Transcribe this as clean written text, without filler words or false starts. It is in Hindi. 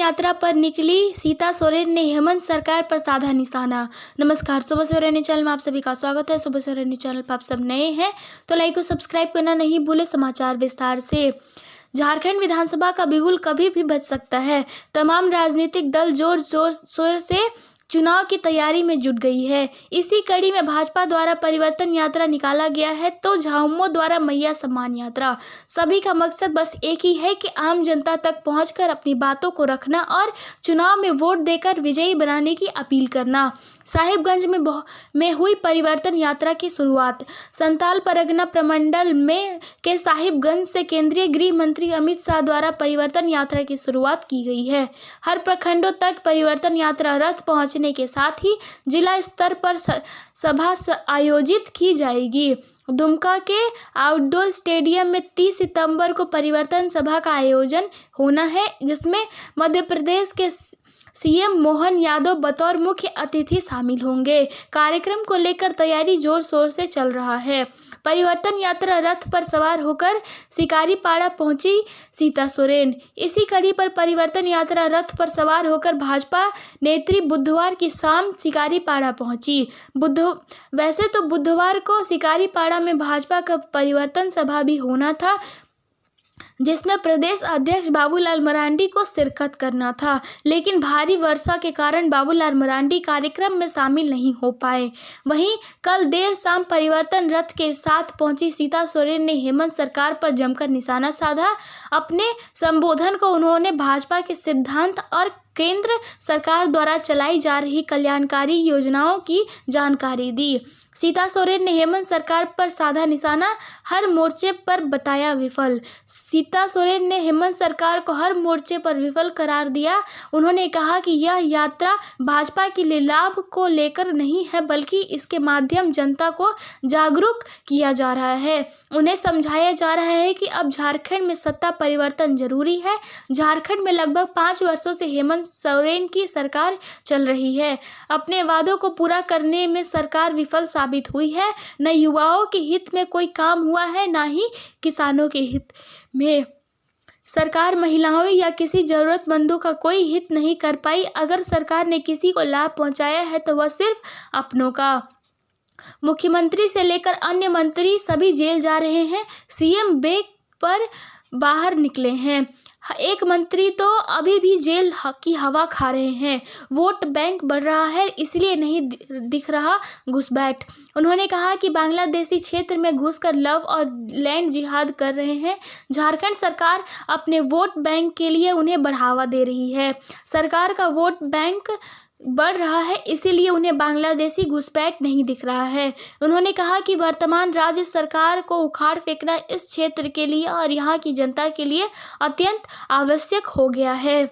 यात्रा पर निकली सीता सोरेन ने हेमंत सरकार पर साधा निशाना। नमस्कार, सुबह सवेरा न्यूज़ चैनल में आप सभी का स्वागत है। सुबह सवेरा न्यूज़ चैनल पर आप सब नए हैं तो लाइक और सब्सक्राइब करना नहीं भूले। समाचार विस्तार से। झारखंड विधानसभा का बिगुल कभी भी बज सकता है। तमाम राजनीतिक दल जोर शोर से चुनाव की तैयारी में जुट गई है। इसी कड़ी में भाजपा द्वारा परिवर्तन यात्रा निकाला गया है तो झामुमो द्वारा मैया सम्मान यात्रा। सभी का मकसद बस एक ही है कि आम जनता तक पहुंचकर अपनी बातों को रखना और चुनाव में वोट देकर विजयी बनाने की अपील करना। साहिबगंज में हुई परिवर्तन यात्रा की शुरुआत। संताल परगना प्रमंडल के साहिबगंज से केंद्रीय गृह मंत्री अमित शाह द्वारा परिवर्तन यात्रा की शुरुआत की गई है। हर प्रखंडों तक परिवर्तन यात्रा रथ पहुंचने के साथ ही जिला स्तर पर सभा आयोजित की जाएगी। दुमका के आउटडोर स्टेडियम में 30 सितंबर को परिवर्तन सभा का आयोजन होना है, जिसमें मध्य प्रदेश के सीएम मोहन यादव बतौर मुख्य अतिथि शामिल होंगे। कार्यक्रम को लेकर तैयारी जोर शोर से चल रहा है। परिवर्तन यात्रा रथ पर सवार होकर शिकारीपाड़ा पहुंची सीता सोरेन। इसी कड़ी पर परिवर्तन यात्रा रथ पर सवार होकर भाजपा नेत्री बुधवार की शाम शिकारीपाड़ा पहुंची। वैसे तो बुधवार को शिकारीपाड़ा में भाजपा का परिवर्तन सभा भी होना था, जिसमें प्रदेश अध्यक्ष बाबूलाल मरांडी को शिरकत करना था, लेकिन भारी वर्षा के कारण बाबूलाल मरांडी कार्यक्रम में शामिल नहीं हो पाए। वहीं कल देर शाम परिवर्तन रथ के साथ पहुंची सीता सोरेन ने हेमंत सरकार पर जमकर निशाना साधा। अपने संबोधन को उन्होंने भाजपा के सिद्धांत और केंद्र सरकार द्वारा चलाई जा रही कल्याणकारी योजनाओं की जानकारी दी। सीता सोरेन ने हेमंत सरकार पर साधा निशाना, हर मोर्चे पर बताया विफल। सीता सोरेन ने हेमंत सरकार को हर मोर्चे पर विफल करार दिया। उन्होंने कहा कि यह यात्रा भाजपा के लिए लाभ को लेकर नहीं है, बल्कि इसके माध्यम जनता को जागरूक किया जा रहा है। उन्हें समझाया जा रहा है कि अब झारखंड में सत्ता परिवर्तन जरूरी है। झारखंड में लगभग 5 वर्षों से हेमंत सोरेन की सरकार चल रही है। अपने वादों को पूरा करने में सरकार विफल साबित हुई है। न युवाओं के हित में कोई काम हुआ है, न ही किसानों के हित में। सरकार महिलाओं या किसी जरूरतमंदों का कोई हित नहीं कर पाई। अगर सरकार ने किसी को लाभ पहुंचाया है तो वह सिर्फ अपनों का। मुख्यमंत्री से लेकर अन्य मंत्री सभी जेल जा रहे हैं। सीएम बेग पर बाहर निकले हैं। एक मंत्री तो अभी भी जेल की हवा खा रहे हैं। वोट बैंक बढ़ रहा है, इसलिए नहीं दिख रहा घुसपैठ। उन्होंने कहा कि बांग्लादेशी क्षेत्र में घुसकर लव और लैंड जिहाद कर रहे हैं। झारखंड सरकार अपने वोट बैंक के लिए उन्हें बढ़ावा दे रही है। सरकार का वोट बैंक बढ़ रहा है, इसीलिए उन्हें बांग्लादेशी घुसपैठ नहीं दिख रहा है। उन्होंने कहा कि वर्तमान राज्य सरकार को उखाड़ फेंकना इस क्षेत्र के लिए और यहाँ की जनता के लिए अत्यंत आवश्यक हो गया है।